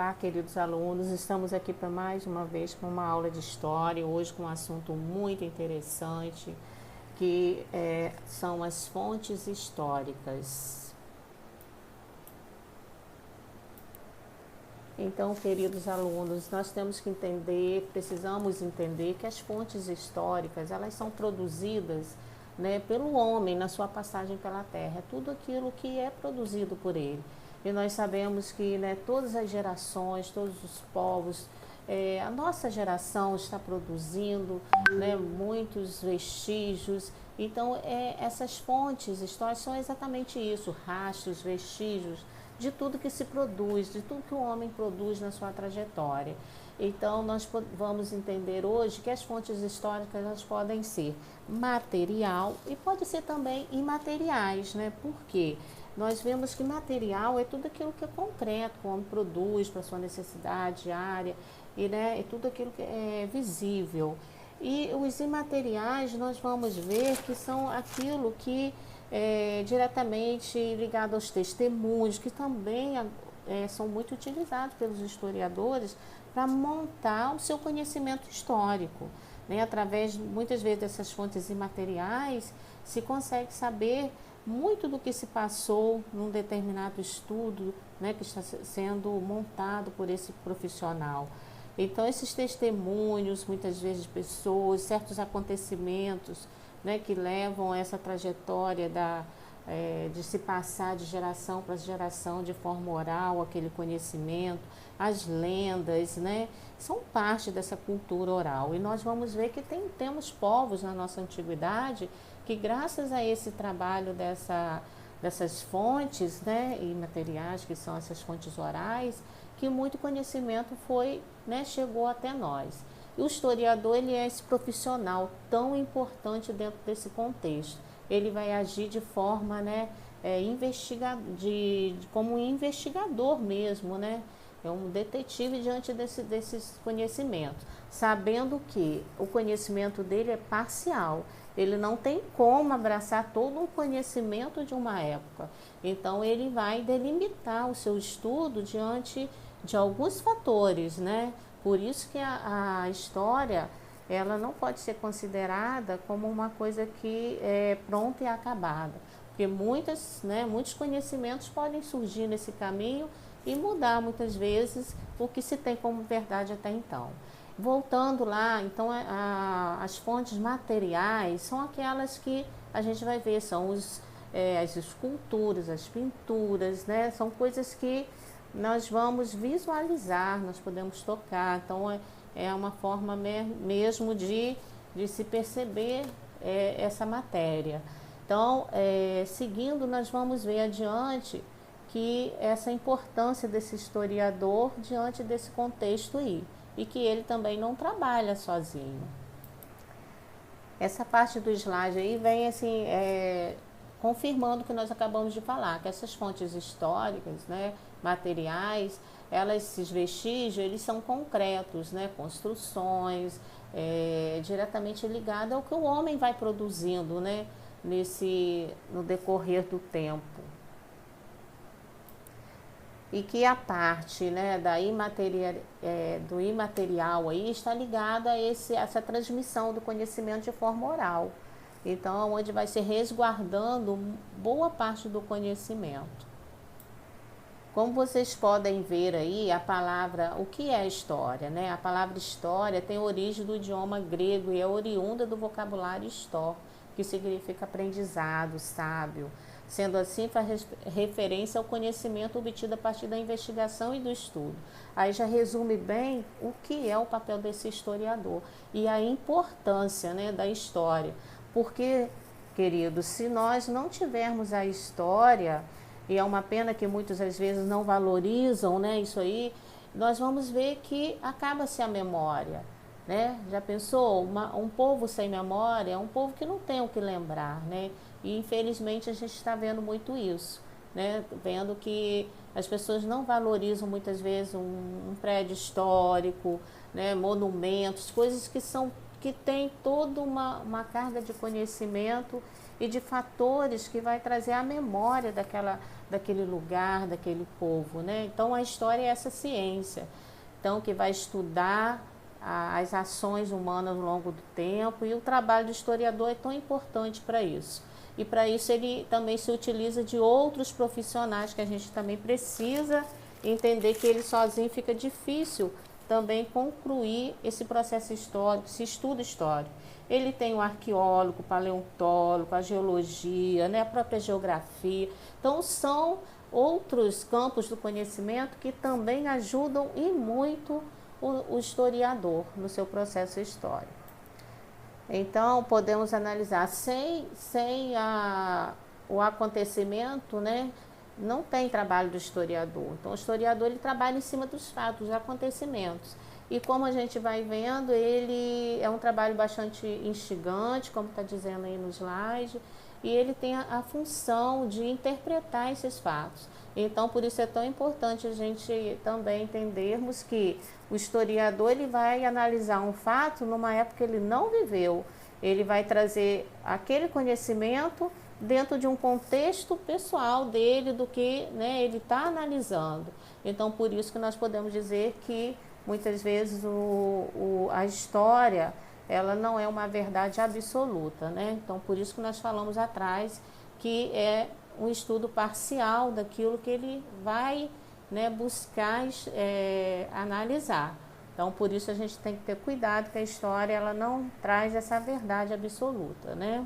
Olá, queridos alunos, estamos aqui para mais uma vez com uma aula de história, hoje com um assunto muito interessante, que são as fontes históricas. Então, queridos alunos, nós temos que entender, precisamos entender que as fontes históricas, elas são produzidas, né, pelo homem na sua passagem pela Terra, é tudo aquilo que é produzido por ele. E nós sabemos que, né, todas as gerações, todos os povos, a nossa geração está produzindo, né, muitos vestígios. Então, essas fontes históricas são exatamente isso, rastros, vestígios de tudo que se produz, de tudo que o homem produz na sua trajetória. Então, nós vamos entender hoje que as fontes históricas elas podem ser material e pode ser também imateriais, né? Por quê? Nós vemos que material é tudo aquilo que é concreto, que o homem produz para sua necessidade diária, e, né, é tudo aquilo que é visível. E os imateriais nós vamos ver que são aquilo que é diretamente ligado aos testemunhos, que também são muito utilizados pelos historiadores para montar o seu conhecimento histórico. Né? Através, muitas vezes, dessas fontes imateriais, se consegue saber muito do que se passou num determinado estudo, né, que está sendo montado por esse profissional. Então, esses testemunhos, muitas vezes, de pessoas, certos acontecimentos, né, que levam essa trajetória de se passar de geração para geração de forma oral, aquele conhecimento, as lendas, né, são parte dessa cultura oral. E nós vamos ver que temos povos na nossa antiguidade que, graças a esse trabalho dessas fontes, né, e materiais, que são essas fontes orais, que muito conhecimento foi, né, chegou até nós. E o historiador, ele é esse profissional tão importante dentro desse contexto. Ele vai agir de forma, né, como um investigador mesmo, né? É um detetive diante desses conhecimentos, sabendo que o conhecimento dele é parcial. Ele não tem como abraçar todo um conhecimento de uma época. Então, ele vai delimitar o seu estudo diante de alguns fatores, né? Por isso que a história, ela não pode ser considerada como uma coisa que é pronta e acabada. Porque muitos conhecimentos podem surgir nesse caminho e mudar muitas vezes o que se tem como verdade até então. Voltando lá, então as fontes materiais são aquelas que a gente vai ver, são as esculturas, as pinturas, né? São coisas que nós vamos visualizar, nós podemos tocar, então é uma forma mesmo de se perceber essa matéria. Então, seguindo, nós vamos ver adiante que essa importância desse historiador diante desse contexto aí, e que ele também não trabalha sozinho. Essa parte do slide aí vem assim, confirmando o que nós acabamos de falar, que essas fontes históricas, né, materiais, esses vestígios, eles são concretos, né, construções, diretamente ligadas ao que o homem vai produzindo, né, no decorrer do tempo. E que a parte, né, do imaterial aí está ligada a essa transmissão do conhecimento de forma oral. Então, onde vai se resguardando boa parte do conhecimento. Como vocês podem ver aí, o que é história, né? A palavra história tem origem do idioma grego e é oriunda do vocabulário histor, que significa aprendizado, sábio. Sendo assim, faz referência ao conhecimento obtido a partir da investigação e do estudo. Aí já resume bem o que é o papel desse historiador e a importância, né, da história. Porque, queridos, se nós não tivermos a história, e é uma pena que muitas às vezes não valorizam, né, isso aí, nós vamos ver que acaba-se a memória. Né? Já pensou? Um povo sem memória é um povo que não tem o que lembrar, né? E infelizmente a gente está vendo muito isso, né? Vendo que as pessoas não valorizam muitas vezes um prédio histórico, né? Monumentos, coisas que têm toda uma carga de conhecimento e de fatores que vai trazer a memória daquele lugar, daquele povo, né? Então a história é essa ciência, então que vai estudar as ações humanas ao longo do tempo, e o trabalho do historiador é tão importante para isso. E para isso ele também se utiliza de outros profissionais que a gente também precisa entender que ele sozinho fica difícil também concluir esse processo histórico, esse estudo histórico. Ele tem o arqueólogo, o paleontólogo, a geologia, né, a própria geografia. Então são outros campos do conhecimento que também ajudam e muito o historiador no seu processo histórico. Então podemos analisar sem o acontecimento, né? Não tem trabalho do historiador. Então o historiador ele trabalha em cima dos fatos, dos acontecimentos. E como a gente vai vendo, ele é um trabalho bastante instigante, como está dizendo aí no slide, e ele tem a função de interpretar esses fatos. Então, por isso é tão importante a gente também entendermos que o historiador ele vai analisar um fato numa época que ele não viveu. Ele vai trazer aquele conhecimento dentro de um contexto pessoal dele, do que, né, ele está analisando. Então, por isso que nós podemos dizer que muitas vezes a história ela não é uma verdade absoluta, né? Então, por isso que nós falamos atrás que é um estudo parcial daquilo que ele vai, né, buscar analisar. Então, por isso a gente tem que ter cuidado que a história ela não traz essa verdade absoluta, né?